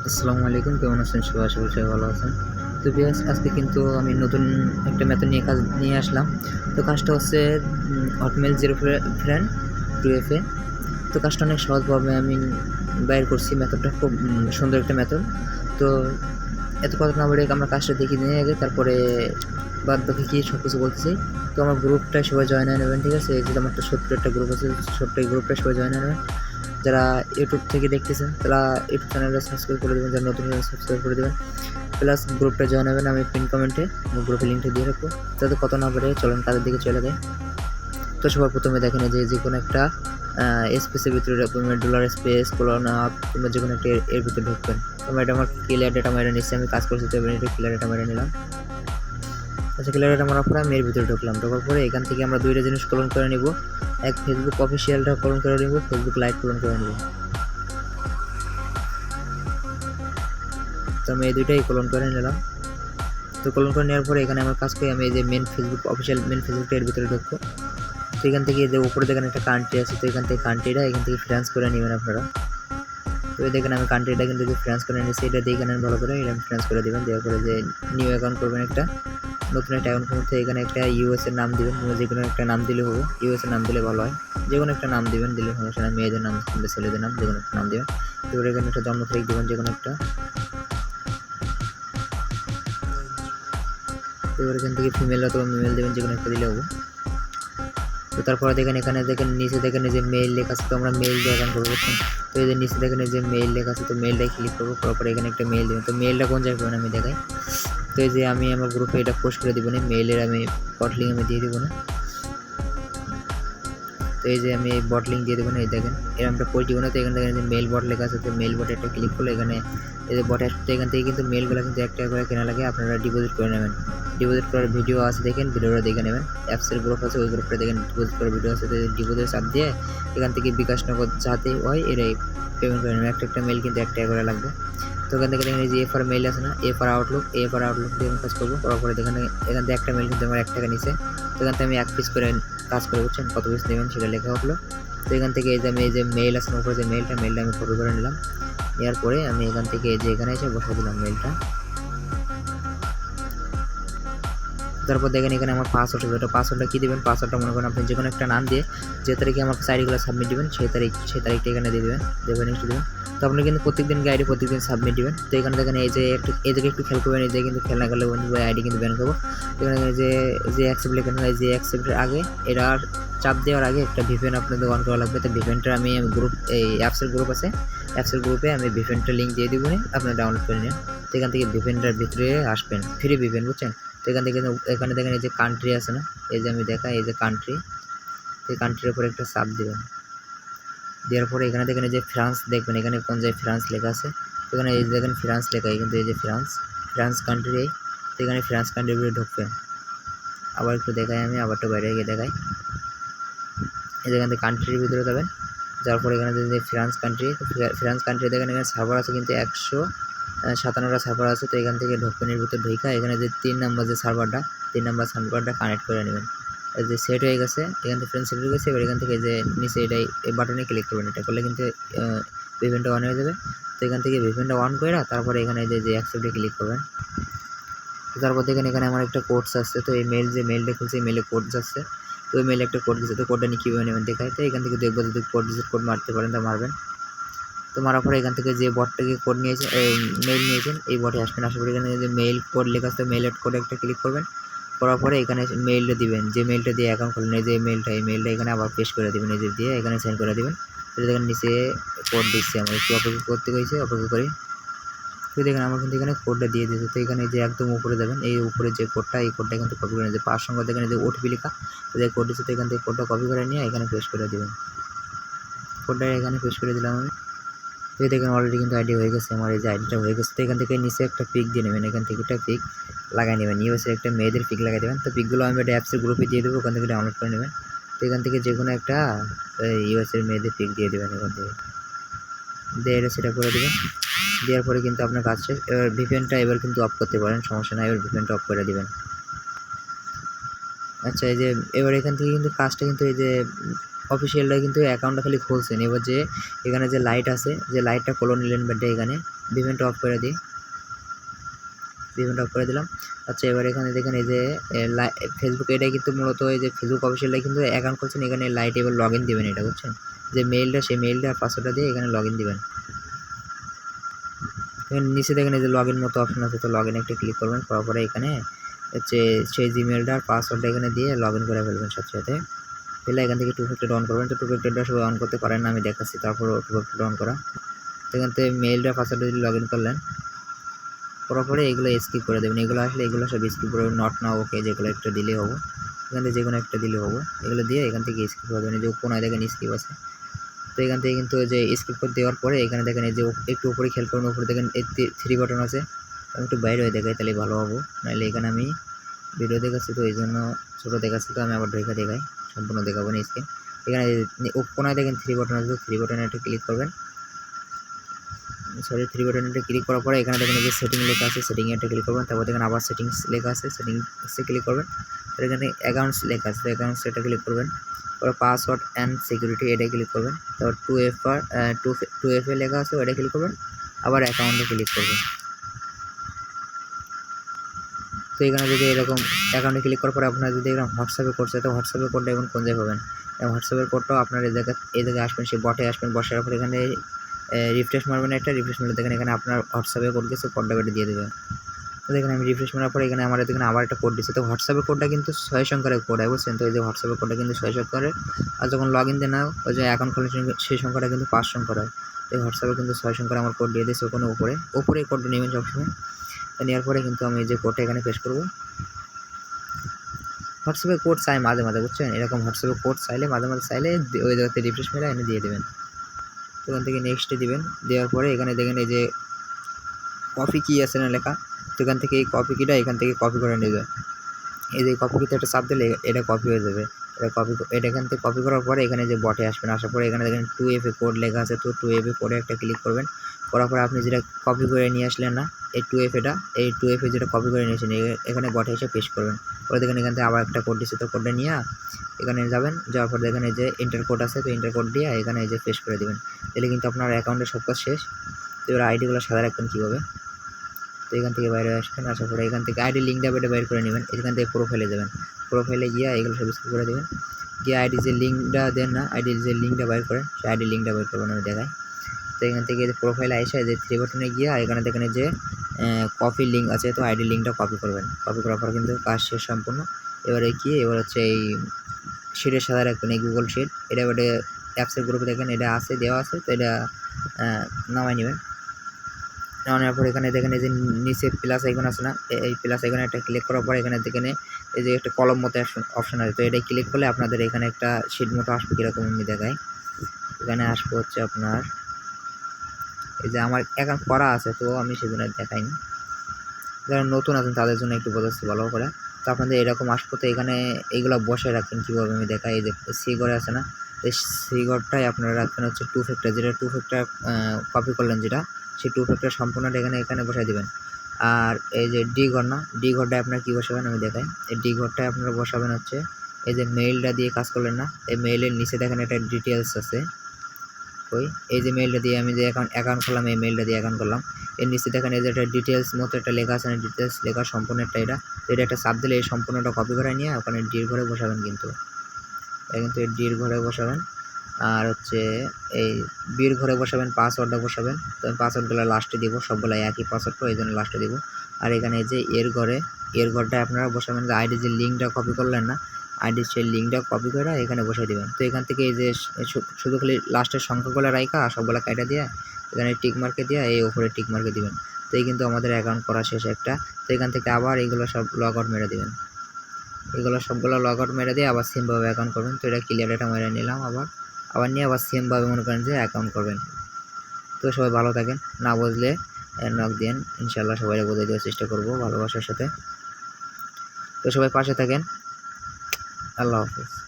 আসসালামু আলাইকুম, কেমন আছেন সবাই? আশা করি সবাই ভালো আছেন। তো ভিউয়ার্স, আজকে কিন্তু আমি নতুন একটা মেথড নিয়ে কাজ নিয়ে আসলাম। তো কাজটা হচ্ছে হটমেল জিরো ফ্রেন্ড 2FA। তো কাজটা অনেক সহজভাবে আমি বাইর করছি। মেথডটা খুব সুন্দর একটা মেথড। তো এত কথা না বলে আমরা কাজটা দেখিয়ে নিয়ে আগে, তারপরে বাদ বাকি কি সব কিছু বলতেছি। তো আমার গ্রুপটায় সবাই জয়েন হয়ে নেবেন, ঠিক আছে? এই যে আমার একটা ছোট্ট একটা গ্রুপ আছে, ছোট্ট এই গ্রুপটায় সবাই জয়েন হয়ে নেবেন। যারা ইউটিউব থেকে দেখতেছেন তারা ইউটিউব চ্যানেলটা সাবস্ক্রাইব করে দেবেন, যারা নতুন সাবস্ক্রাইব করে দেবেন, প্লাস গ্রুপটা জয়েন হবেন। আমি পিন কমেন্টে গ্রুপের লিঙ্কটা দিয়ে রাখবো। যাতে কত না পারে চলেন কাজের দিকে চলে যায়। তো সবার প্রথমে দেখেন যে কোনো একটা স্পেসের ভিতরে ডলার স্পেস কোলন আপ কিংবা যে কোনো একটা এর ভিতরে ঢুকবেন। তোমরা এটা আমার ক্লিয়ার ডেটা মেরে নিচ্ছি, আমি কাজ করছি তো এটা ক্লিয়ার ডেটা মেরে নিলাম। আচ্ছা, ক্লিয়ার ডেটা মারার পরে আমি এর ভিতরে ঢুকলাম। ঢোকার পরে এখান থেকে আমরা দুইটা জিনিস কলন করে নিব। এক, ফেসবুক অফিসিয়ালটা কলন করে নিব, ফেসবুক লাইট কলন করে নিব। তো আমি এই দুইটাই কলন করে নিলাম। তো কলন করে নেওয়ার পরে এখানে আমার কাজ করি, আমি এই যে মেন ফেসবুক অফিসিয়াল মেন ফেসবুকটা এর ভিতরে ঢুকবো। তো এখান থেকে যে উপরে দেখেন একটা কান্ট্রি আছে, তো এখান থেকে কান্ট্রিটা এখান থেকে ফ্রান্স করে নেবেন আপনারা। তো এই দেখেন আমি কান্ট্রিটা কিন্তু ফ্রান্স করে নিয়েছি, এটা দিয়ে এখানে ভালো করে এটা ফ্রান্স করে দেবেন। দেওয়ার পরে যে নিউ অ্যাকাউন্ট করবেন, একটা নতুন একটা অ্যাকাউন্ট করতে এখানে একটা ইউএস এর নাম দিবেন, যে কোনো একটা নাম দিলে হবে। ইউএস এর নাম দিলে ভালো হয়, যে কোনো একটা নাম দিবেন, দিলে সমস্যা না। মেয়েদের নাম কিংবা ছেলেদের নাম যে কোনো একটা নাম দিবেন। এবার এখানে একটা জন্ম তারিখ দেবেন, যে কোনো একটা। এবার এখান থেকে ফিমেল অথবা মেল দেবেন, যে কোনো একটা দিলে হবে। তো তারপরে দেখেন এখানে দেখেন নিচে দেখেন যে মেইল লেখা আছে, তো আমরা মেইল দিয়ে অ্যাকাউন্ট করবো, বুঝছেন? তো এই যে নিচে দেখেন যে মেইল লেখা আছে, তো মেইলটাই ক্লিক করবো। তারপরে এখানে একটা মেইল দেবেন। তো মেইলটা কোন জায়গায় করবেন আমি দেখাই। তো এই যে আমি আমার গ্রুপে এটা পোস্ট করে দেবো না, মেইলের আমি বট লিঙ্ক আমি দিয়ে দেবো না। তো এই যে আমি বট লিঙ্ক দিয়ে দেবো না, এই দেখেন এরকম একটা পোস্ট দিব না। তো এখানে দেখেন যে মেইল বট লেখা আছে, তো মেইল বটে একটা ক্লিক করলে এখানে এই যে বট আসতে এখান থেকে কিন্তু মেইলগুলো কিন্তু একটা করে কেনা লাগে, আপনারা ডিপোজিট করে নেবেন। ডিপোজিট করার ভিডিও আছে, দেখেন ভিডিওটা দেখে নেবেন। অ্যাপসের গ্রুপ আছে, ওই গ্রুপটা দেখেন ডিপোজিট করার ভিডিও আছে। ডিপোজিট চাপ দিয়ে এখান থেকে বিকাশ নগদ যাতে হয় এরাই পেমেন্ট করে নেবেন। একটা মেইল কিন্তু একটা করে লাগবে। তো এখান থেকে দেখেন এই যে এফআর মেইল আছে না, এফআর আউটলুক দিয়ে আমি কাজ করবো। করার পরে এখানে থেকে একটা মেইল কিন্তু আমার 1 টাকা নিচে। তো এখান থেকে আমি 1 পিস করে কাজ করে, বুঝছেন? কত পিস নেবেন সেটা লেখা উঠলো। তো এখান থেকে এই যে আমি এই যে মেইল আছে না উপরে, যে মেইলটা আমি কপি করে নিলাম। নেওয়ার পরে আমি এখান থেকে এই যে এখানে এসে বসে দিলাম মেইলটা। তারপর দেখেন এখানে আমার পাসওয়ার্ড আছে, ওটা পাসওয়ার্ডটা কী দেবেন? পাসওয়ার্ডটা মনে করেন আপনি যে কোনো একটা নাম দিয়ে যে তারিখে আমার সাইডগুলো সাবমিট দেবেন সেই তারিখটা এখানে দিয়ে দেবেন, নেক্সট দেবেন। তো আপনি কিন্তু প্রত্যেকদিন আইডি প্রত্যেকদিন সাবমিট দেবেন। তো এখানে দেখেন এই যে এদিকে একটু খেয়াল করবেন, এই যে কিন্তু খেয়াল না করলে বন্ধু আইডি কিন্তু ব্যান করবো। এখানে যে অ্যাকসেপ্ট লেখেন, এই যে অ্যাকসেপ্টের আগে এটা চাপ দেওয়ার আগে একটা ভিপিএন আপনাদের অন করা লাগবে। তো ভিপিএনটা আমি গ্রুপ এই অ্যাপসের গ্রুপ আছে, অ্যাপসের গ্রুপে আমি ভিপিএনটা লিঙ্ক দিয়ে দিব, আপনারা ডাউনলোড করে নিন। তো এখান থেকে ভিপিএনটার ভিতরে আসবেন, ফ্রি ভিপিএন, বুঝছেন? তো এখান থেকে এখানে দেখেন এই যে কান্ট্রি আছে না, এই যে আমি দেখাই এই যে কান্ট্রি, এই কান্ট্রির উপরে একটা সাব দেবেন। দেওয়ার পরে এখানে দেখেন এই যে ফ্রান্স দেখবেন, এখানে কোন জায়গায় ফ্রান্স লেখা আছে। তো এখানে এই যে দেখেন ফ্রান্স লেখা, কিন্তু এই যে ফ্রান্স কান্ট্রি। তো এখানে ফ্রান্স কান্ট্রির ভিতরে ঢুকবেন। আবার একটু দেখাই, আমি আবারটা বাইরে গিয়ে দেখাই। এই যেখান থেকে কান্ট্রির ভিতরে যাবেন, যাওয়ার পরে এখানে যে ফ্রান্স কান্ট্রি দেখেন এখানে সার্ভার আছে কিন্তু 157টা সার্ভার আছে। তো এখান থেকে ঢোকনের ভিতরে ঢুকা এখানে যে 3 নাম্বার যে সার্ভারটা, 3 নাম্বার সার্ভারটা কানেক্ট করে নেবেন। এই যে সেট হয়ে গেছে, এখান থেকে ফ্রেন্ড সেট হয়ে গেছে। এবার এখান থেকে যে নিচে এই বাটনে ক্লিক করবেন, এটা করলে কিন্তু ভিপিএনটা অন হয়ে যাবে। তো এখান থেকে ভিপিএনটা অন করে তারপরে এখানে যে অ্যাকসেপ্টে ক্লিক করবেন। তারপর দেখেন এখানে আমার একটা কোডস আসছে, তো এই মেলটা খুলছে, এই মেলে কোডস আসছে। তো ওই মেলে একটা কোড দিচ্ছে, তো কোডটা নিয়ে কীভাবে নেবেন দেখায়। তো এখান থেকে দেখবো যদি কোড মারতে পারেন তা মারবেন। তো মারার পরে এখান থেকে যে বটটাকে কোড নিয়েছেন, মেইল নিয়েছেন, এই বটে আসবেন। আসার পরে এখানে যে মেইল কোড লেখা আছে, মেইলের কোডে একটা ক্লিক করবেন। করার পরে এখানে মেইলটা দিবেন, যে মেইলটা দিয়ে অ্যাকাউন্ট খুলবেন, এই যে এই মেইলটা এখানে আবার পেস্ট করে দেবেন, এই যে দিয়ে এখানে সেন্ড করে দেবেন। তো দেখেন নিচে কোড দিচ্ছে, আমার একটু অপেক্ষা করতে হয়েছে, অপেক্ষা করি। তো দেখেন আমার কিন্তু এখানে কোডটা দিয়ে দিয়েছে। তো এখানে যে একদম উপরে যাবেন, এই উপরে যে কোডটা, এই কোডটা কিন্তু কপি করে নিয়ে 5 সংখ্যা দেখেন যে ওটিপি লেখা, তো যে কোড দিচ্ছে, তো এখান থেকে কোডটা কপি করে নিয়ে এখানে পেস্ট করে দেবেন। কোডটা এখানে পেস্ট করে দিলাম আমি। তো দেখেন অলরেডি কিন্তু আইডি হয়ে গেছে, আমার এই যে আইডিটা হয়ে গেছে। তো এখান থেকে নিচে একটা পিক দিয়ে নেবেন, এখান থেকে একটা পিক লাগাই নেবেন, ইউএসের একটা মেয়েদের পিক লাগাই দেবেন। তো পিকগুলো আমি একটা অ্যাপসের গ্রুপে দিয়ে দেবো, ওখান থেকে ডাউনলোড করে নেবেন। তো এখান থেকে যে কোনো একটা ইউএসের মেয়েদের পিক দিয়ে দেবেন, এখান থেকে দিয়ে এটা সেটা করে দেবেন। দেওয়ার পরে কিন্তু আপনার কাজ শেষ। এবার ভিপিএনটা এবার কিন্তু অফ করতে পারেন, সমস্যা নাই, এবার ভিপিএনটা অফ করে দেবেন। আচ্ছা, এই যে এবার এখান থেকে কিন্তু কাজটা কিন্তু এই যে অফিসিয়ালরা কিন্তু অ্যাকাউন্টটা খালি খুলছেন। এবার যে এখানে যে লাইট আছে, যে লাইটটা কলো নিলেন বাট এখানে ইভেন্ট অফ করে দিই, ইভেন্ট অফ করে দিলাম। আচ্ছা এবার এখানে দেখেন এই যে ফেসবুক, এটাই কিন্তু মূলত এই যে ফেসবুক অফিসিয়ালটা কিন্তু অ্যাকাউন্ট খুলছেন, এখানে লাইট এবার লগ ইন দেবেন, এটা বুঝছেন, যে মেইলটা সেই মেইলটা আর পাসওয়ার্ডটা দিয়ে এখানে লগ ইন দেবেন। এখানে নিচে দেখেন এই যে লগ ইন মতো অপশন আছে, তো লগ ইন একটা ক্লিক করবেন, করার পরে এখানে হচ্ছে সেই জিমেলটা আর পাসওয়ার্ডটা এখানে দিয়ে লগ ইন করে ফেলবেন সাথে সাথে। তাহলে এখান থেকে টু ফ্যাক্টর অন করবেন, তো টু ফ্যাক্টরটা সবাই অন করতে পারেন না, আমি দেখাচ্ছি তারপর টু ফ্যাক্টর অন করা। এখান থেকে মেইলটা পাসওয়ার্ডটা দিয়ে লগ ইন করলেন, করার পরে এগুলো স্কিপ করে দেবেন, এগুলো আসলে এগুলো সব স্কিপ করে নট না ওকে যেগুলো একটা দিলে হবো, এখান থেকে যে কোনো একটা দিলে হবো, এগুলো দিয়ে এখান থেকে স্কিপ করে দেবেন। যে কোনায় দেখেন স্কিপ আছে, তো এখান থেকে কিন্তু যে স্কিপ করে দেওয়ার পরে এখানে দেখেন এই যে একটু উপরে খেয়াল করুন, উপরে দেখেন এই 3 বাটন আছে, আমি একটু বাইরে হয়ে দেখাই তাহলে ভালো হবো, নাহলে এখানে আমি ভিডিও দেখাচ্ছি তো এই জন্য ছোটো দেখাচ্ছি, তো আমি আবার দেখাই সম্পূর্ণ দেখাবো না স্ক্রিন। এখানে কোনায় দেখেন 3 বাটন আছে, 3 বাটনে একটা ক্লিক করবেন, সরি 3 বাটনে একটা ক্লিক করার পরে এখানে দেখেন যে সেটিং লেখা আছে, সেটিংয়ে একটা ক্লিক করবেন, তারপর দেখেন আবার সেটিংস লেখা আছে, সেটিংসে ক্লিক করবেন, তারপর এখানে অ্যাকাউন্টস লেখা আছে, অ্যাকাউন্টস এটা ক্লিক করবেন, তারপর পাসওয়ার্ড অ্যান্ড সিকিউরিটি এটা ক্লিক করবেন, তারপর 2FA লেখা আছে ওটা ক্লিক করবেন, আবার অ্যাকাউন্টে ক্লিক করবেন। তো এখানে যদি এরকম অ্যাকাউন্টে ক্লিক করার পরে আপনারা যদি এরকম হোয়াটসঅ্যাপে করছে, তো হোয়াটসঅ্যাপের কোডটা এখন কোন জায়গায় পাবেন, হোয়াটসঅ্যাপের কোডটাও আপনার এই জায়গায় আসবেন, সেই বটে আসবেন, বসার পর এখানে রিফ্রেশ মারবেন, একটা রিফ্রেশ মারলে দেখেন এখানে আপনার হোয়াটসঅ্যাপে কোড গেছে, কোডটা বেটে দিয়ে দেবে। তো দেখেন আমি রিফ্রেশ মারার পরে এখানে আমার এখানে আবার একটা কোড দিচ্ছে, তো হোয়াটসঅ্যাপের কোডটা কিন্তু 6 সংখ্যার কোড হয় বুঝছেন, তো এই যে হোয়াটসঅ্যাপের কোডটা কিন্তু 6 সংখ্যার, আর যখন লগ ইন দেন না ওই যে অ্যাকাউন্ট খোলার সেই সংখ্যাটা কিন্তু 5 সংখ্যার হয়। তো হোয়াটসঅ্যাপে কিন্তু 6 সংখ্যার আমার কোড দিয়ে দিয়েছে, ওখানে উপরে কোডটা নেবেন সবসময়, নেওয়ার পরে কিন্তু আমি যে কোডটা এখানে পেস্ট করবো। হোয়াটসঅ্যাপে কোড চাই মাঝে মাঝে বুঝছেন, এরকম হোয়াটসঅ্যাপে কোড চাইলে মাঝে মাঝে চাইলে ওই জায়গাতে রিফ্রেশ মেলে এনে দিয়ে দেবেন। তো ওখান থেকে নেক্সটে দিবেন, দেওয়ার পরে এখানে দেখেন এই যে কপি কি আছে না লেখা, তো এখান থেকে এই কপি কিটা এখান থেকে কপি করে নেবে, এই যে কপি কিতে একটা চাপ দিলে এটা কপি হয়ে যাবে, এটা এখান থেকে কপি করার পরে এখানে যে বটে আসবেন, আসার পরে এখানে দেখেন 2FA কোড লেখা আছে, তো 2FA কোডে একটা ক্লিক করবেন, করার পরে আপনি যেটা কপি করে নিয়ে আসলেন না এই 2FA যেটা কপি করে নিয়েছেন এখানে বটে এসে পেস্ট করবেন। পরে দেখেন এখান থেকে আবার একটা কোড দিচ্ছে, তো কোডটা নিয়ে এখানে যাবেন, যাওয়ার পর দেখেন এই যে ইন্টার কোড আছে, তো ইন্টার কোড দিয়ে এখানে এই যে পেস্ট করে দেবেন, তাহলে কিন্তু আপনার অ্যাকাউন্টের সব কাজ শেষ। তো এবার আইডিগুলো সাদা রাখবেন কীভাবে, তো এখান থেকে বাইরে আসবেন, আসার পরে এখান থেকে আইডি লিঙ্কটা বাইর করে নেবেন, এখান থেকে প্রোফাইলে যাবেন, প্রোফাইলে গিয়ে এগুলো সব স্কিপ করে দেবেন, গিয়ে আইডি যে লিঙ্কটা দেন না, আইডির যে লিঙ্কটা বাইর করেন সেই আইডি লিঙ্কটা বাইর করবেন, আমি দেখাই। তো এখান থেকে প্রোফাইলে এসে যে 3 বাটনে গিয়ে এখানে দেখেন যে কপি লিঙ্ক আছে, তো আইডি লিঙ্কটা কপি করবেন, কপি করার পর কিন্তু কাজ শেষ সম্পূর্ণ। এবারে কি এবার হচ্ছে এই শিটের সাথে রাখবেন, এই গুগল শিট, এটা এবারে অ্যাপসের গ্রুপে দেখেন এটা আছে দেওয়া আছে, তো এটা নামাই নেবেন। নেওয়ার পর এখানে দেখেন এই যে নিচে প্লাস আইকন আছে না, এই প্লাস আইকনে একটা ক্লিক করার পর এখানে দেখেন এই যে একটা কলম মতো অপশন আছে, তো এটা ক্লিক করলে আপনাদের এখানে একটা শিট মতো আসবে, কীরকম আমি দেখাই। এখানে আসবে হচ্ছে আপনার এই যে আমার অ্যাকাউন্ট করা আছে, তো আমি সেজন্য দেখাইনি, যারা নতুন আছেন তাদের জন্য একটু বোঝাচ্ছি ভালো করে। তো আপনাদের এরকম আসবো, তো এখানে এইগুলো বসে রাখবেন কীভাবে আমি দেখাই। এই যে সি ঘরে আছে না, এই সি ঘরটাই আপনারা রাখবেন হচ্ছে 2 ফ্যাক্টর, যেটা 2 ফ্যাক্টর কপি করলেন যেটা, সেই 2 ফ্যাক্টর সম্পূর্ণটা এখানে বসাই দেবেন। আর এই যে ডি ঘর না, ডি ঘরটায় আপনারা কী বসাবেন আমি দেখাই। এই ডি ঘরটায় আপনারা বসাবেন হচ্ছে এই যে মেইলটা দিয়ে কাজ করলেন না, এই মেইলের নিচে দেখেন একটা ডিটেলস আছে, ওই এই যে মেইলটা দিয়ে আমি যে অ্যাকাউন্ট করলাম, এই মেইলটা দিয়ে অ্যাকাউন্ট করলাম, এর নিচে দেখেন এই যে একটা ডিটেলস মতো একটা লেখা আছে না, ডিটেলস লেখা সম্পূর্ণ এটা একটা চাপ দিলে এই সম্পূর্ণটা কপি করে নিয়ে ওখানে ডির ঘরে বসাবেন, কিন্তু এই ডির ঘরে বসাবেন। আর হচ্ছে এই বির ঘরে বসাবেন, পাসওয়ার্ডটা বসাবেন, তো আমি পাসওয়ার্ডগুলো লাস্টে দিব, সবগুলো একই পাসওয়ার্ড, এই জন্য লাস্টে দিব। আর এখানে যে এর ঘরটায় আপনারা বসাবেন যে আইডি যে লিঙ্কটা কপি করলেন না, আইডির সেই লিঙ্কটা কপি করে এখানে বসাই দেবেন। তো এখান থেকে এই যে শুধু খালি লাস্টের সংখ্যাগুলো রাইখা সবগুলো কাটা দিয়ে এখানে টিক মার্কে দিয়ে এই উপরে টিক মার্কে দিবেন, তো এই কিন্তু আমাদের অ্যাকাউন্ট করা শেষ একটা। তো এখান থেকে আবার এইগুলো সব লগ আউট মেরে দেবেন, এগুলো সবগুলো লগ আউট মেরে দিয়ে আবার সেমভাবে অ্যাকাউন্ট করবেন। তো এটা ক্লিয়ার এটা মেরে নিলাম, আবার নিয়ে আবার সেমভাবে মনে করেন যে অ্যাকাউন্ট করবেন। তো সবাই ভালো থাকেন, না বুঝলে নক দিন, ইনশাল্লাহ সবাই বোঝাই দেওয়ার চেষ্টা করবো ভালোবাসার সাথে। তো সবাই পাশে থাকেন, আল্লাহ হাফিজ।